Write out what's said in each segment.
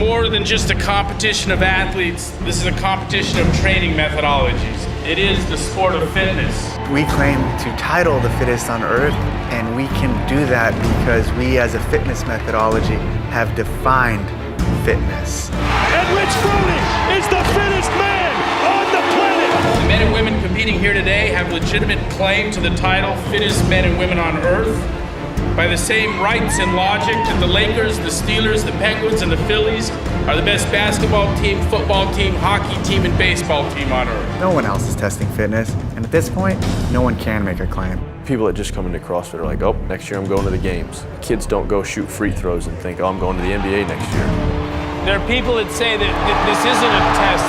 more than just a competition of athletes. This is a competition of training methodologies. It is the sport of fitness. We claim to title the fittest on earth, and we can do that because we as a fitness methodology have defined fitness. And Rich Froning is the fittest man on the planet! The men and women competing here today have legitimate claim to the title fittest men and women on earth by the same rights and logic that the Lakers, the Steelers, the Penguins, and the Phillies are the best basketball team, football team, hockey team, and baseball team on earth. No one else is testing fitness, and at this point, no one can make a claim. People that just come into CrossFit are like, oh, next year I'm going to the games. Kids don't go shoot free throws and think, oh, I'm going to the NBA next year. There are people that say that this isn't a test,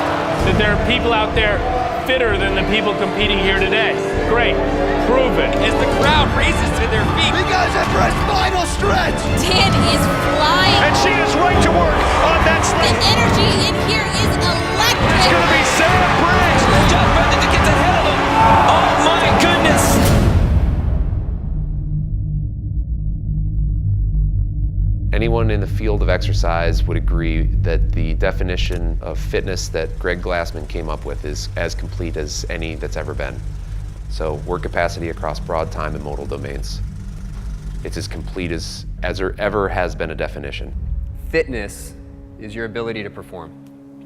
that there are people out there fitter than the people competing here today. Great, prove it. As the crowd races to their feet. You guys are for his final stretch. Dan is flying. And she is right to work on that The slate. energy in here is electric. It's going to be Sarah Briggs. Jeff Benedict gets ahead of him. Oh my goodness. Anyone in the field of exercise would agree that the definition of fitness that Greg Glassman came up with is as complete as any that's ever been. So work capacity across broad time and modal domains. It's as complete as there ever has been a definition. Fitness is your ability to perform.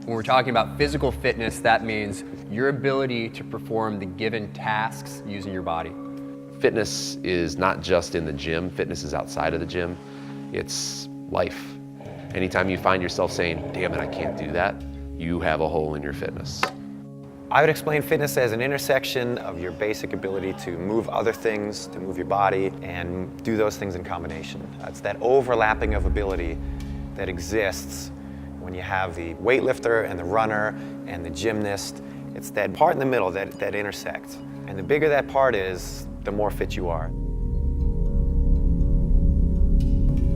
When we're talking about physical fitness, that means your ability to perform the given tasks using your body. Fitness is not just in the gym, fitness is outside of the gym. It's life. Anytime you find yourself saying, damn it, I can't do that, you have a hole in your fitness. I would explain fitness as an intersection of your basic ability to move other things, to move your body, and do those things in combination. It's that overlapping of ability that exists when you have the weightlifter and the runner and the gymnast. It's that part in the middle that intersects. And the bigger that part is, the more fit you are.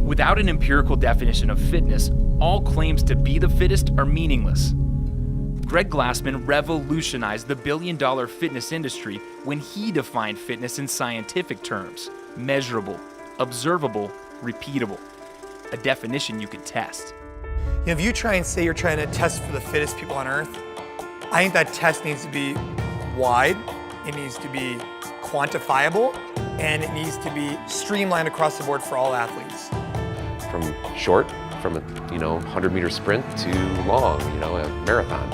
Without an empirical definition of fitness, all claims to be the fittest are meaningless. Greg Glassman revolutionized the billion-dollar fitness industry when he defined fitness in scientific terms: measurable, observable, repeatable. A definition you could test. You know, if you try and say you're trying to test for the fittest people on earth, I think that test needs to be wide, it needs to be quantifiable, and it needs to be streamlined across the board for all athletes. From short, from a 100-meter sprint to long, a marathon.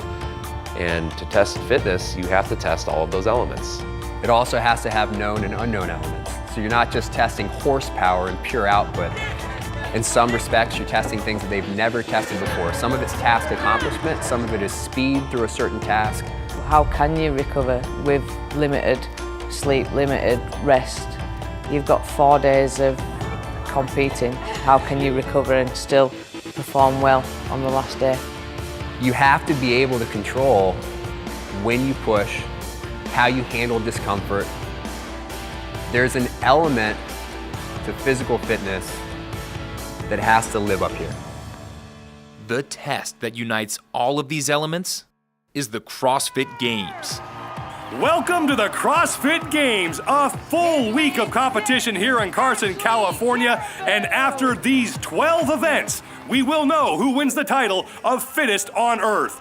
And to test fitness, you have to test all of those elements. It also has to have known and unknown elements. So you're not just testing horsepower and pure output. In some respects, you're testing things that they've never tested before. Some of it's task accomplishment, some of it is speed through a certain task. How can you recover with limited sleep, limited rest? You've got 4 days of competing. How can you recover and still perform well on the last day? You have to be able to control when you push, how you handle discomfort. There's an element to physical fitness that has to live up here. The test that unites all of these elements is the CrossFit Games. Welcome to the CrossFit Games, a full week of competition here in Carson, California. And after these 12 events, we will know who wins the title of fittest on earth.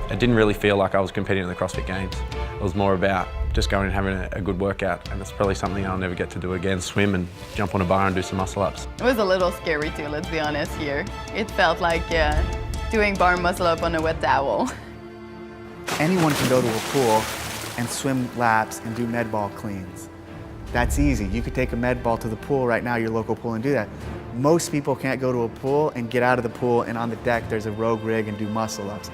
It didn't really feel like I was competing in the CrossFit Games. It was more about just going and having a good workout, and it's probably something I'll never get to do again: swim and jump on a bar and do some muscle ups. It was a little scary too, let's be honest here. It felt like doing bar muscle up on a wet towel. Anyone can go to a pool and swim laps and do med ball cleans. That's easy. You could take a med ball to the pool right now, your local pool, and do that. Most people can't go to a pool and get out of the pool and on the deck there's a rogue rig and do muscle ups.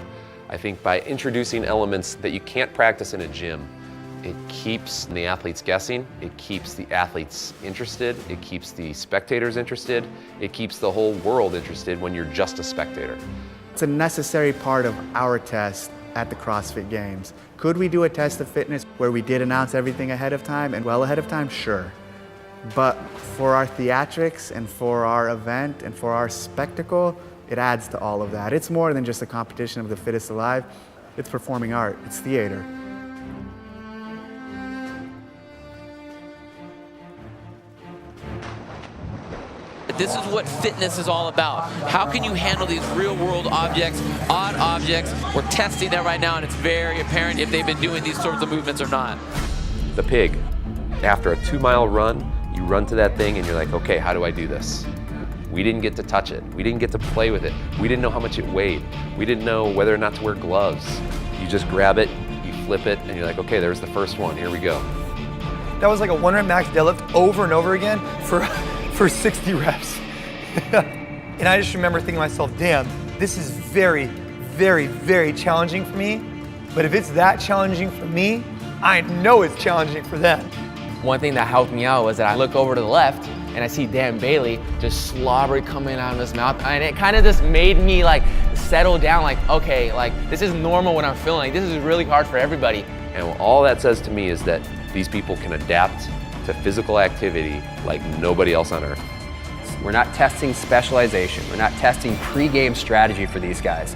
I think by introducing elements that you can't practice in a gym, it keeps the athletes guessing, it keeps the athletes interested, it keeps the spectators interested, it keeps the whole world interested when you're just a spectator. It's a necessary part of our test at the CrossFit Games. Could we do a test of fitness where we did announce everything ahead of time and well ahead of time? Sure. But for our theatrics and for our event and for our spectacle, it adds to all of that. It's more than just a competition of the fittest alive. It's performing art, it's theater. but this is what fitness is all about. How can you handle these real-world objects, odd objects? We're testing that right now, and it's very apparent if they've been doing these sorts of movements or not. The pig. After a 2-mile run, you run to that thing and you're like, okay, how do I do this? We didn't get to touch it. We didn't get to play with it. We didn't know how much it weighed. We didn't know whether or not to wear gloves. You just grab it, you flip it, and you're like, okay, there's the first one, here we go. That was like a 1-rep max deadlift over and over again for 60 reps. And I just remember thinking to myself, damn, this is very, very, very challenging for me. But if it's that challenging for me, I know it's challenging for them. One thing that helped me out was that I look over to the left and I see Dan Bailey just slobber coming out of his mouth, and it kind of just made me like settle down, like, okay, like this is normal what I'm feeling. This is really hard for everybody. And all that says to me is that these people can adapt to physical activity like nobody else on earth. We're not testing specialization. We're not testing pre-game strategy for these guys.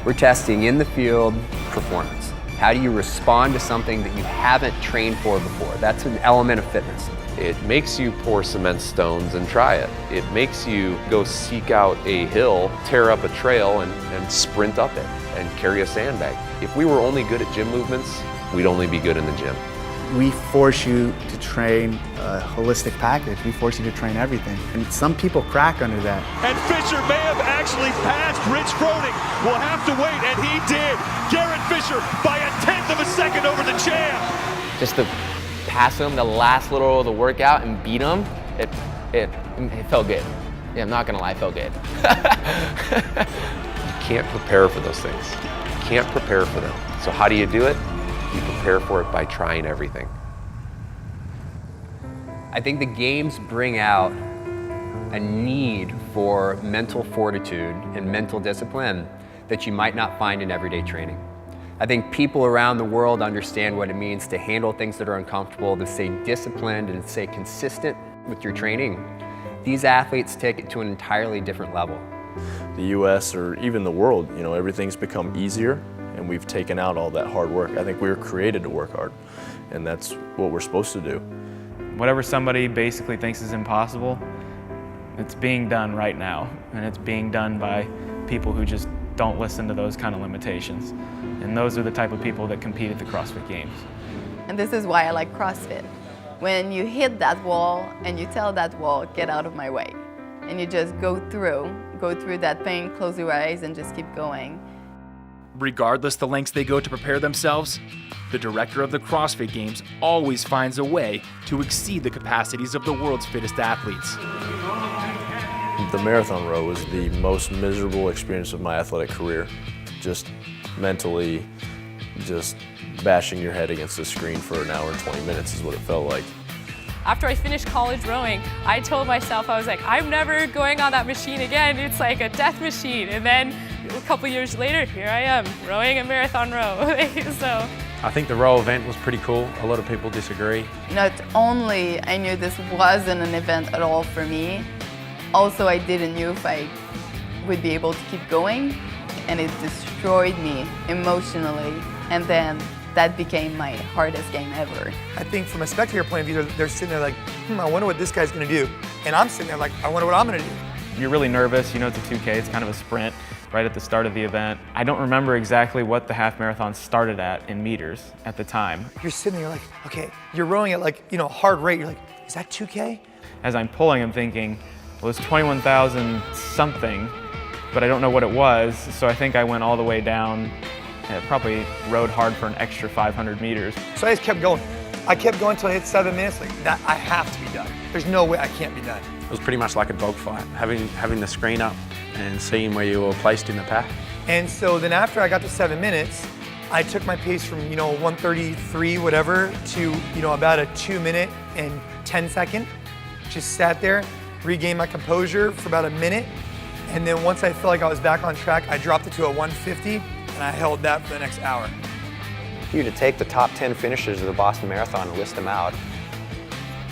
We're testing in the field performance. How do you respond to something that you haven't trained for before? That's an element of fitness. It makes you pour cement stones and try it. It makes you go seek out a hill, tear up a trail, and sprint up it and carry a sandbag. If we were only good at gym movements, we'd only be good in the gym. We force you to train a holistic package. We force you to train everything. And some people crack under that. And Fisher may have actually passed Rich Froning. We'll have to wait, and he did. Garrett Fisher by 1/10 of a second over the champ. Just to pass him the last little of the workout and beat him, it felt good. Yeah, I'm not gonna lie, it felt good. You can't prepare for those things. You can't prepare for them. So how do you do it? You prepare for it by trying everything. I think the games bring out a need for mental fortitude and mental discipline that you might not find in everyday training. I think people around the world understand what it means to handle things that are uncomfortable, to stay disciplined and stay consistent with your training. These athletes take it to an entirely different level. The US or even the world, you know, everything's become easier and we've taken out all that hard work. I think we were created to work hard, and that's what we're supposed to do. Whatever somebody basically thinks is impossible, it's being done right now, and it's being done by people who just don't listen to those kind of limitations. And those are the type of people that compete at the CrossFit Games. And this is why I like CrossFit. When you hit that wall and you tell that wall, get out of my way, and you just go through that pain, close your eyes, and just keep going. Regardless the lengths they go to prepare themselves, the director of the CrossFit Games always finds a way to exceed the capacities of the world's fittest athletes. The marathon row was the most miserable experience of my athletic career. Just mentally, just bashing your head against the screen for an hour and 20 minutes is what it felt like. After I finished college rowing, I told myself, I was like, I'm never going on that machine again. It's like a death machine. And then a couple years later, here I am, rowing a marathon row. So I think the row event was pretty cool. A lot of people disagree. Not only I knew this wasn't an event at all for me, also I didn't know if I would be able to keep going, and it destroyed me emotionally. And then that became my hardest game ever. I think from a spectator point of view, they're sitting there like, I wonder what this guy's gonna do. And I'm sitting there like, I wonder what I'm gonna do. You're really nervous, you know it's a 2K, it's kind of a sprint right at the start of the event. I don't remember exactly what the half marathon started at in meters at the time. You're sitting there, you're like, okay, you're rowing at like, hard rate. You're like, is that 2K? As I'm pulling, I'm thinking, well, it's 21,000 something, but I don't know what it was, so I think I went all the way down and probably rode hard for an extra 500 meters. So I just kept going. I kept going until I hit 7 minutes, like that, I have to be done. There's no way I can't be done. It was pretty much like a dogfight, having the screen up and seeing where you were placed in the pack. And so then after I got to 7 minutes, I took my pace from 1:33 whatever to about a 2 minute and 10 second. Just sat there, regained my composure for about a minute, and then once I felt like I was back on track, I dropped it to a 150, and I held that for the next hour. For you to take the top 10 finishers of the Boston Marathon and list them out,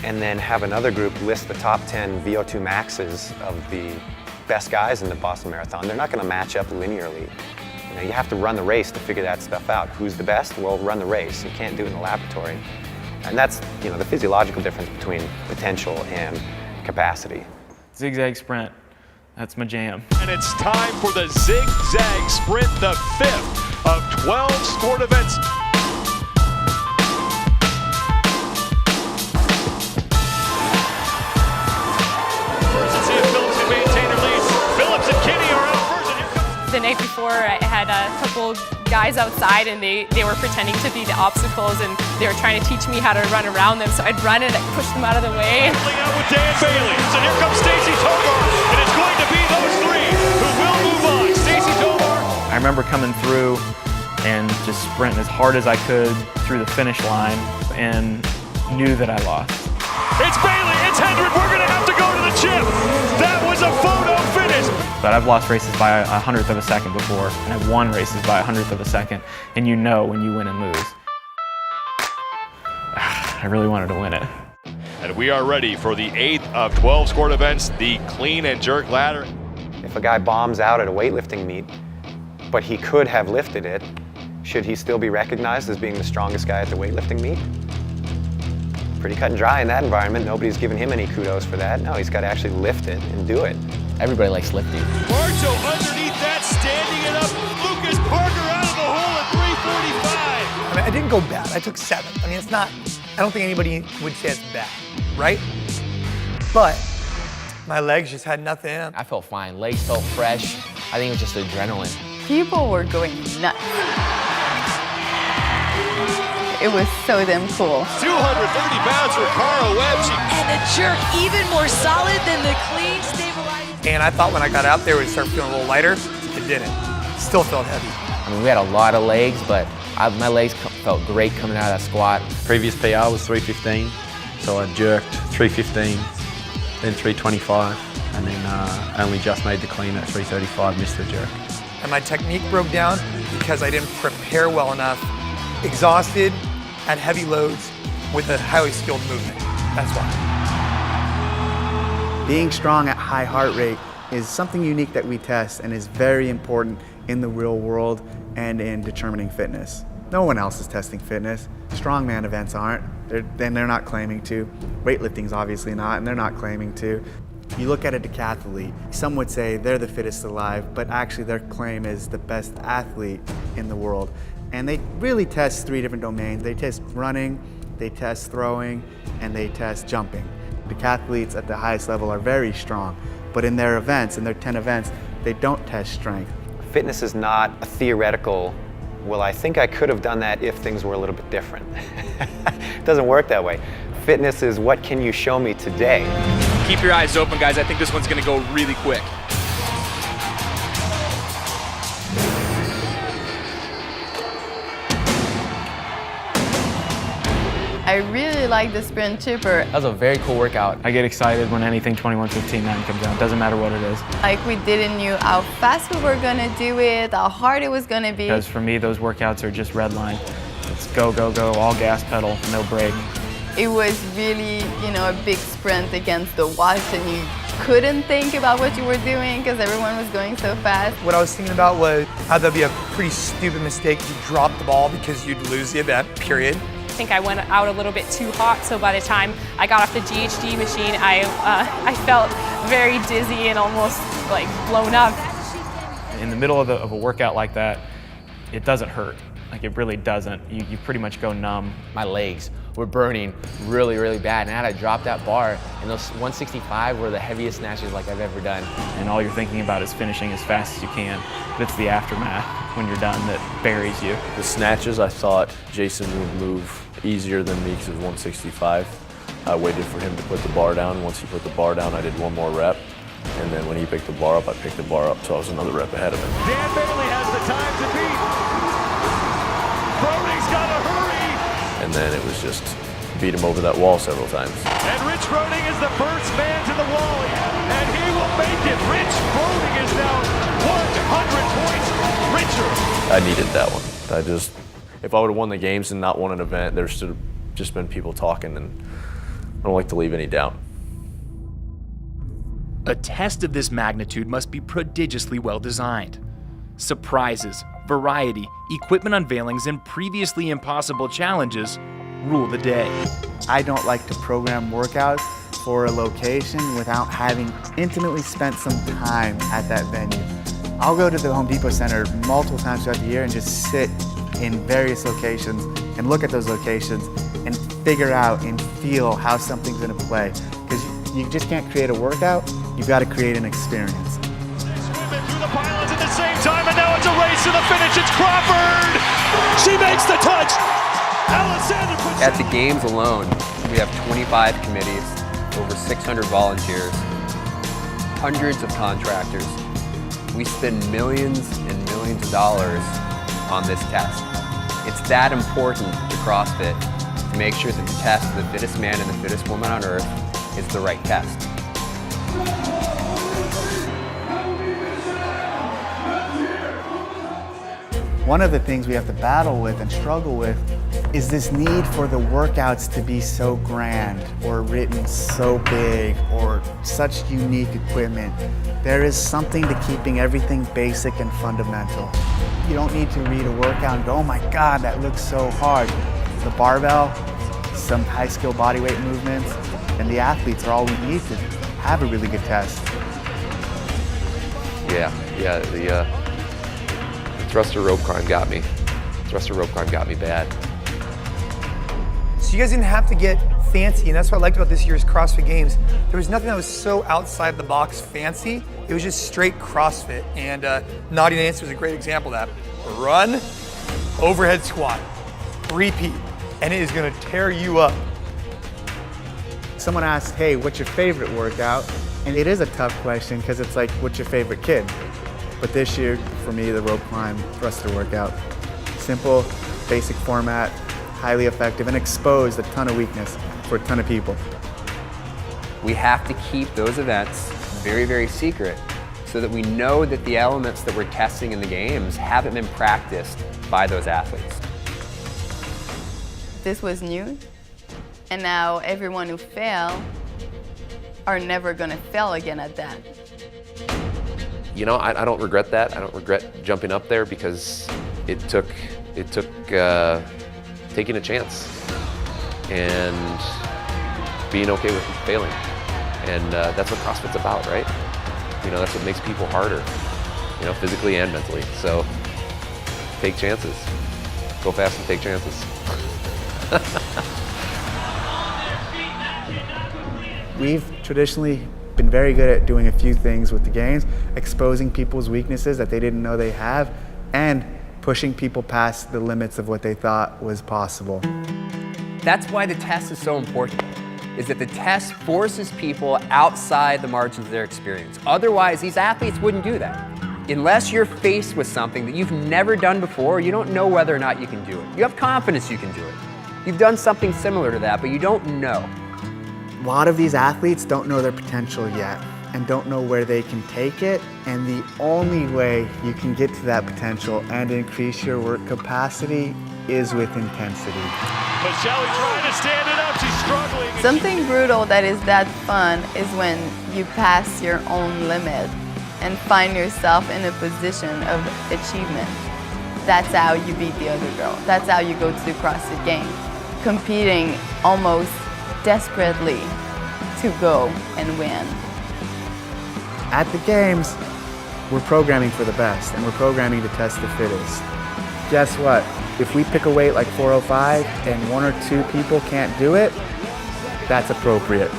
and then have another group list the top 10 VO2 maxes of the best guys in the Boston Marathon, they're not going to match up linearly. You have to run the race to figure that stuff out. Who's the best? Well, run the race. You can't do it in the laboratory. And that's the physiological difference between potential and capacity. Zigzag sprint, that's my jam. And it's time for the zigzag sprint, the 5th of 12 scored events. The night before, I had a couple guys outside and they were pretending to be the obstacles and they were trying to teach me how to run around them. So I'd run and I'd push them out of the way. Out with Dan Bailey. So here comes Stacy Tovar, and it's going to be those three who will move on. Stacy Tovar. I remember coming through and just sprinting as hard as I could through the finish line and knew that I lost. It's Bailey, it's Hendrick, we're gonna have to go to the chip. That was a photo finish. But I've lost races by 100th of a second before, and I've won races by 100th of a second, and you know when you win and lose. I really wanted to win it. And we are ready for the 8th of 12 scored events, the clean and jerk ladder. If a guy bombs out at a weightlifting meet, but he could have lifted it, should he still be recognized as being the strongest guy at the weightlifting meet? Pretty cut and dry in that environment. Nobody's given him any kudos for that. No, he's got to actually lift it and do it. Everybody likes lifting. Barto underneath that, standing it up. Lucas Parker out of the hole at 345. I mean, I didn't go bad. I took 7th. I mean, it's not, I don't think anybody would say it's bad, right? But my legs just had nothing in. I felt fine. Legs felt fresh. I think it was just adrenaline. People were going nuts. It was so damn cool. 230 pounds for Cara Webb. And the jerk even more solid than the clean stabilizing. And I thought when I got out there it would start feeling a little lighter. It didn't. Still felt heavy. I mean, we had a lot of legs, but my legs felt great coming out of that squat. Previous PR was 315, so I jerked 315, then 325, and then only just made the clean at 335, missed the jerk. And my technique broke down because I didn't prepare well enough. Exhausted at heavy loads with a highly skilled movement. That's why. Being strong at high heart rate is something unique that we test and is very important in the real world and in determining fitness. No one else is testing fitness. Strongman events aren't, they're not claiming to. Weightlifting's obviously not, and they're not claiming to. You look at a decathlete, some would say they're the fittest alive, but actually their claim is the best athlete in the world. And they really test 3 different domains. They test running, they test throwing, and they test jumping. Decathletes at the highest level are very strong, but in their events, in their 10 events, they don't test strength. Fitness is not a theoretical, well, I think I could have done that if things were a little bit different. It doesn't work that way. Fitness is what can you show me today? Keep your eyes open, guys. I think this one's gonna go really quick. I really like the sprint chipper. That was a very cool workout. I get excited when anything 21:15.9 comes out. Doesn't matter what it is. Like we didn't know how fast we were gonna do it, how hard it was gonna be. Because for me, those workouts are just red line. It's go, go, go, all gas pedal, no brake. It was really, a big sprint against the watch, and you couldn't think about what you were doing because everyone was going so fast. What I was thinking about was how that'd be a pretty stupid mistake if you dropped the ball because you'd lose the event, period. I think I went out a little bit too hot, so by the time I got off the GHD machine, I felt very dizzy and almost like blown up. In the middle of a workout like that, it doesn't hurt. Like it really doesn't. You pretty much go numb. My legs were burning really, really bad, and I had to drop that bar, and those 165 were the heaviest snatches like I've ever done. And all you're thinking about is finishing as fast as you can. But it's the aftermath when you're done that buries you. The snatches, I thought Jason would move easier than me because it was 165. I waited for him to put the bar down. Once he put the bar down, I did one more rep. And then when he picked the bar up, I picked the bar up, so I was another rep ahead of him. Dan Bailey has the time to beat. Froening's got to hurry. And then it was just beat him over that wall several times. And Rich Froening is the first man to the wall, and he will make it. Rich Froening is now 100 points richer. I needed that one. If I would have won the games and not won an event, there should have just been people talking, and I don't like to leave any doubt. A test of this magnitude must be prodigiously well designed. Surprises, variety, equipment unveilings, and previously impossible challenges rule the day. I don't like to program workouts for a location without having intimately spent some time at that venue. I'll go to the Home Depot Center multiple times throughout the year and just sit in various locations and look at those locations and figure out and feel how something's gonna play. Because you just can't create a workout, you've got to create an experience. Women through the pylons at the same time, and now it's a race to the finish. It's Crawford. She makes the touch. Alexander puts At the games alone, we have 25 committees, over 600 volunteers, hundreds of contractors. We spend millions and millions of dollars on this test. It's that important to CrossFit to make sure that the test of the fittest man and the fittest woman on earth is the right test. One of the things we have to battle with and struggle with is this need for the workouts to be so grand or written so big or such unique equipment. There is something to keeping everything basic and fundamental. You don't need to read a workout and go, oh my God, that looks so hard. The barbell, some high skill bodyweight movements, and the athletes are all we need to have a really good test. The thruster rope climb got me. Thruster rope climb got me bad. So you guys didn't have to get fancy, and that's what I liked about this year's CrossFit Games. There was nothing that was so outside the box fancy. It was just straight CrossFit, and Naughty Nancy was a great example of that. Run, overhead squat, repeat, and it is gonna tear you up. Someone asks, hey, what's your favorite workout? And it is a tough question because it's like, what's your favorite kid? But this year, for me, the rope climb thruster workout. Simple, basic format, highly effective, and exposed a ton of weakness for a ton of people. We have to keep those events very, very secret so that we know that the elements that we're testing in the games haven't been practiced by those athletes. This was new, and now everyone who fail are never gonna fail again at that. You know, I don't regret that. I don't regret jumping up there because it took taking a chance and being okay with failing. And that's what CrossFit's about, right? You know, that's what makes people harder, you know, physically and mentally. So take chances. Go fast and take chances. We've traditionally been very good at doing a few things with the games, exposing people's weaknesses that they didn't know they have, and pushing people past the limits of what they thought was possible. That's why the test is so important, is that the test forces people outside the margins of their experience. Otherwise, these athletes wouldn't do that. Unless you're faced with something that you've never done before, you don't know whether or not you can do it. You have confidence you can do it. You've done something similar to that, but you don't know. A lot of these athletes don't know their potential yet and don't know where they can take it, and the only way you can get to that potential and increase your work capacity is with intensity. Michelle trying to stand it up, she's struggling. Something brutal that is that fun is when you pass your own limit and find yourself in a position of achievement. That's how you beat the other girl. That's how you go to the CrossFit Games, competing almost desperately to go and win. At the games, we're programming for the best, and we're programming to test the fittest. Guess what? If we pick a weight like 405 and one or two people can't do it, that's appropriate.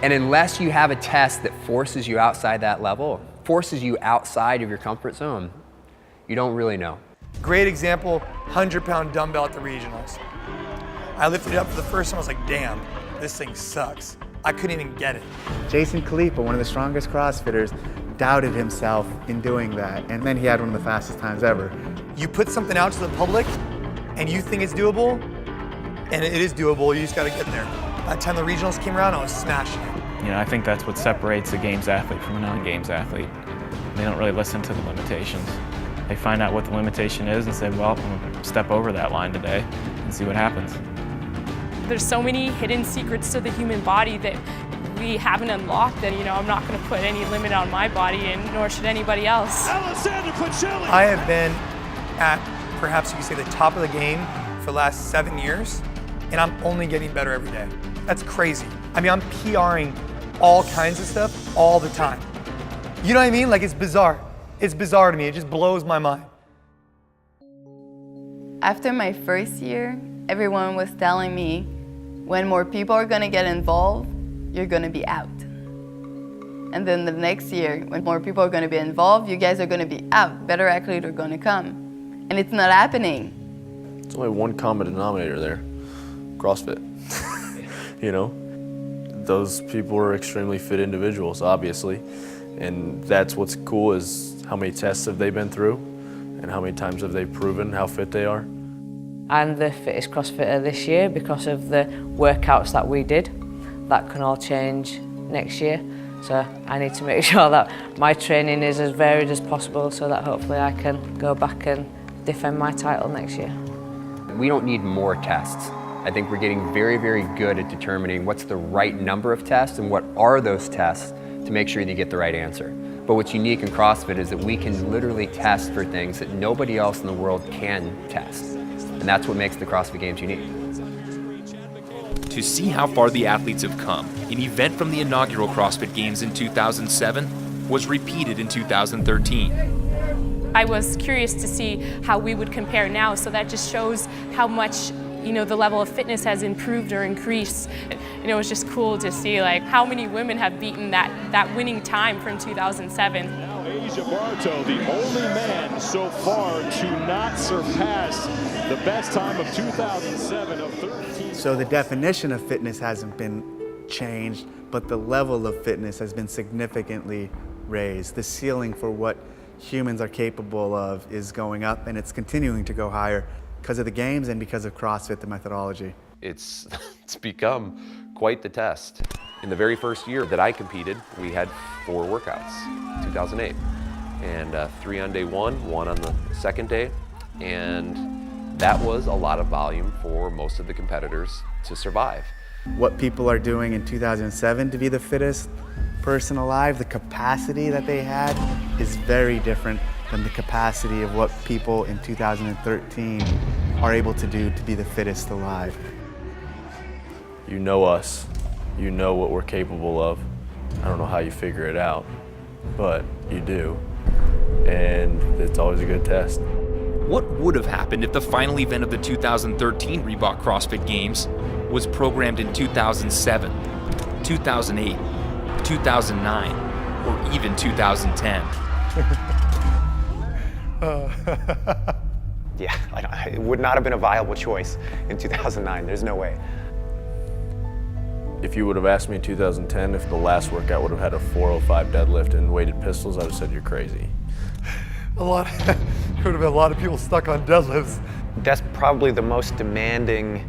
And unless you have a test that forces you outside that level, forces you outside of your comfort zone, you don't really know. Great example, 100-pound dumbbell at the regionals. I lifted it up for the first time, I was like, damn, this thing sucks. I couldn't even get it. Jason Khalipa, one of the strongest CrossFitters, doubted himself in doing that, and then he had one of the fastest times ever. You put something out to the public, and you think it's doable, and it is doable, you just gotta get there. By the time the regionals came around, I was smashing it. You know, I think that's what separates a games athlete from a non-games athlete. They don't really listen to the limitations. They find out what the limitation is and say, well, I'm gonna step over that line today and see what happens. There's so many hidden secrets to the human body that we haven't unlocked that, you know, I'm not going to put any limit on my body, and nor should anybody else. I have been at, perhaps you could say, the top of the game for the last 7 years, and I'm only getting better every day. That's crazy. I mean, I'm PRing all kinds of stuff all the time. You know what I mean? Like, it's bizarre. It's bizarre to me. It just blows my mind. After my first year, everyone was telling me, when more people are gonna get involved, you're gonna be out. And then the next year, when more people are gonna be involved, you guys are gonna be out. Better athletes are gonna come. And it's not happening. There's only one common denominator there, CrossFit. You know, those people are extremely fit individuals, obviously. And that's what's cool, is how many tests have they been through and how many times have they proven how fit they are. I'm the fittest CrossFitter this year because of the workouts that we did. That can all change next year. So I need to make sure that my training is as varied as possible so that hopefully I can go back and defend my title next year. We don't need more tests. I think we're getting very, very good at determining what's the right number of tests and what are those tests to make sure you get the right answer. But what's unique in CrossFit is that we can literally test for things that nobody else in the world can test. And that's what makes the CrossFit Games unique. To see how far the athletes have come, an event from the inaugural CrossFit Games in 2007 was repeated in 2013. I was curious to see how we would compare now, so that just shows how much the level of fitness has improved or increased. It was just cool to see like how many women have beaten that winning time from 2007. Now Asia Barto, the only man so far to not surpass the best time of 2007 of 13. So the definition of fitness hasn't been changed, but the level of fitness has been significantly raised. The ceiling for what humans are capable of is going up, and it's continuing to go higher because of the games and because of CrossFit, the methodology. It's become quite the test. In the very first year that I competed, we had 4 workouts, 2008. And 3 on day 1, 1 on the second day. And that was a lot of volume for most of the competitors to survive. What people are doing in 2007 to be the fittest person alive, the capacity that they had is very different than the capacity of what people in 2013 are able to do to be the fittest alive. You know us, you know what we're capable of. I don't know how you figure it out, but you do. And it's always a good test. What would have happened if the final event of the 2013 Reebok CrossFit Games was programmed in 2007, 2008, 2009, or even 2010? Yeah, it would not have been a viable choice in 2009. There's no way. If you would have asked me in 2010 if the last workout would have had a 405 deadlift and weighted pistols, I would have said you're crazy. There would have been a lot of people stuck on deadlifts. That's probably the most demanding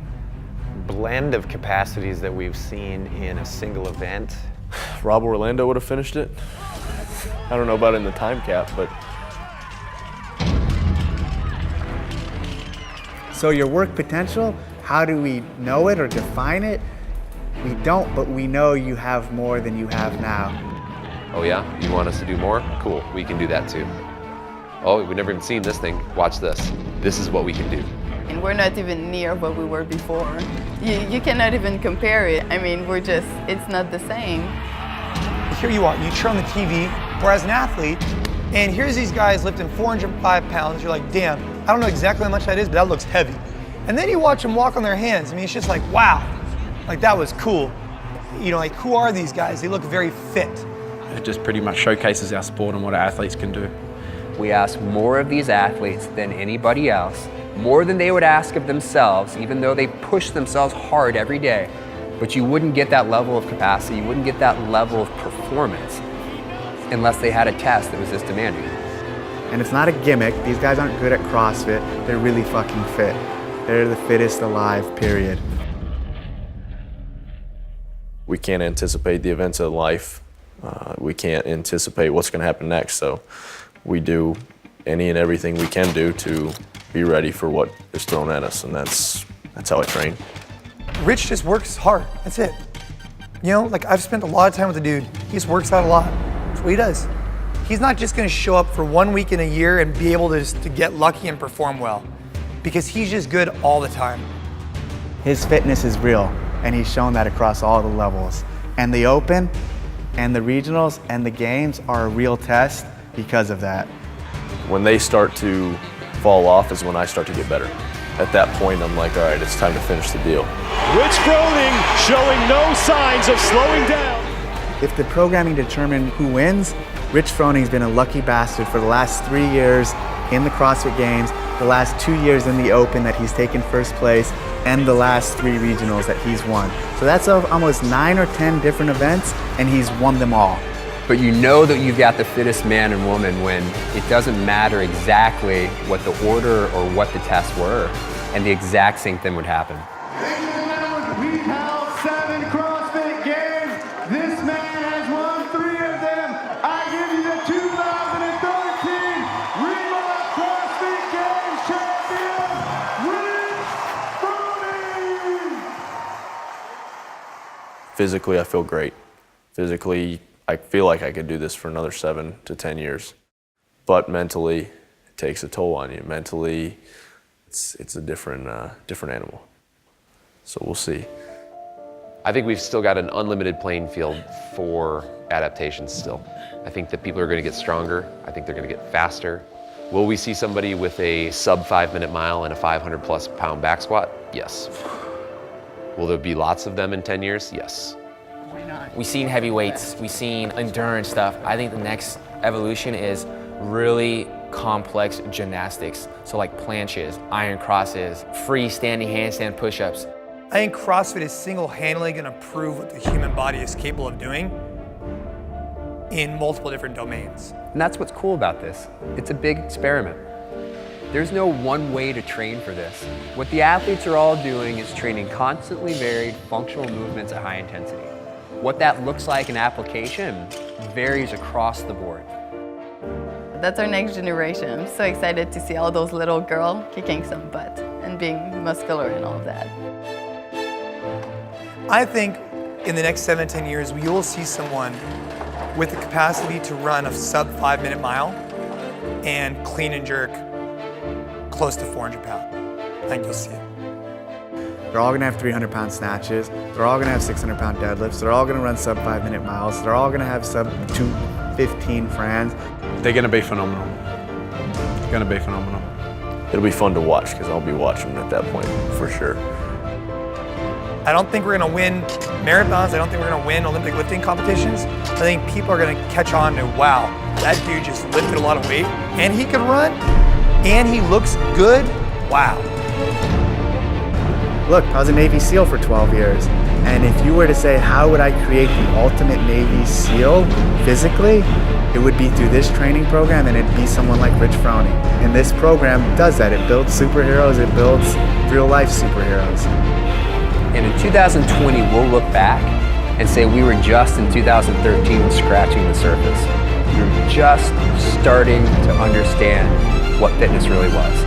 blend of capacities that we've seen in a single event. Rob Orlando would have finished it. I don't know about in the time cap, but. So your work potential, how do we know it or define it? We don't, but we know you have more than you have now. Oh yeah? You want us to do more? Cool, we can do that too. Oh, we've never even seen this thing. Watch this. This is what we can do. And we're not even near what we were before. You cannot even compare it. I mean, it's not the same. Here you are, you turn on the TV, or as an athlete, and here's these guys lifting 405 pounds. You're like, damn, I don't know exactly how much that is, but that looks heavy. And then you watch them walk on their hands. I mean, it's just like, wow, like that was cool. Like who are these guys? They look very fit. It just pretty much showcases our sport and what our athletes can do. We ask more of these athletes than anybody else, more than they would ask of themselves, even though they push themselves hard every day. But you wouldn't get that level of capacity, you wouldn't get that level of performance unless they had a test that was this demanding. And it's not a gimmick. These guys aren't good at CrossFit. They're really fucking fit. They're the fittest alive, period. We can't anticipate the events of life. We can't anticipate what's going to happen next. So we do any and everything we can do to be ready for what is thrown at us, and that's how I train. Rich just works hard. That's it. Like I've spent a lot of time with the dude. He just works out a lot. That's what he does. He's not just going to show up for 1 week in a year and be able to get lucky and perform well, because he's just good all the time. His fitness is real. and he's shown that across all the levels. And the Open and the regionals and the games are a real test because of that. When they start to fall off is when I start to get better. At that point, I'm like, all right, it's time to finish the deal. Rich Froning showing no signs of slowing down. If the programming determined who wins, Rich Froning's been a lucky bastard for the last 3 years in the CrossFit Games, the last 2 years in the Open that he's taken first place, and the last 3 regionals that he's won. So that's of almost 9 or 10 different events, and he's won them all. But you know that you've got the fittest man and woman when it doesn't matter exactly what the order or what the tests were, and the exact same thing would happen. Ladies and gentlemen, we held 7 CrossFit Games. This man has won 3 of them. I give you the 2013 Reebok CrossFit Games champion, Rich Froning! Physically, I feel great. Physically, I feel like I could do this for another 7 to 10 years. But mentally, it takes a toll on you. Mentally, it's a different animal. So we'll see. I think we've still got an unlimited playing field for adaptations still. I think that people are going to get stronger. I think they're going to get faster. Will we see somebody with a sub 5-minute mile and a 500+ pound back squat? Yes. Will there be lots of them in 10 years? Yes. We've seen heavyweights, we've seen endurance stuff. I think the next evolution is really complex gymnastics. So like planches, iron crosses, freestanding handstand push-ups. I think CrossFit is single-handedly going to prove what the human body is capable of doing in multiple different domains. And that's what's cool about this. It's a big experiment. There's no one way to train for this. What the athletes are all doing is training constantly varied functional movements at high intensity. What that looks like in application varies across the board. That's our next generation. I'm so excited to see all those little girls kicking some butt and being muscular and all of that. I think in the next 7 to 10 years, we will see someone with the capacity to run a sub 5-minute mile and clean and jerk close to 400 pounds. I think you'll see it. They're all gonna have 300-pound snatches. They're all gonna have 600-pound deadlifts. They're all gonna run sub 5-minute miles. They're all gonna have sub 2:15 Frans. They're gonna be phenomenal. Gonna be phenomenal. It'll be fun to watch because I'll be watching at that point for sure. I don't think we're gonna win marathons. I don't think we're gonna win Olympic lifting competitions. I think people are gonna catch on to, wow, that dude just lifted a lot of weight and he can run and he looks good. Wow. Look, I was a Navy SEAL for 12 years. And if you were to say, how would I create the ultimate Navy SEAL physically? It would be through this training program, and it'd be someone like Rich Froning. And this program does that. It builds superheroes, it builds real life superheroes. And in 2020, we'll look back and say we were just in 2013 scratching the surface. We were just starting to understand what fitness really was.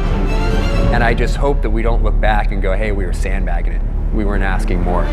And I just hope that we don't look back and go, hey, we were sandbagging it. We weren't asking more.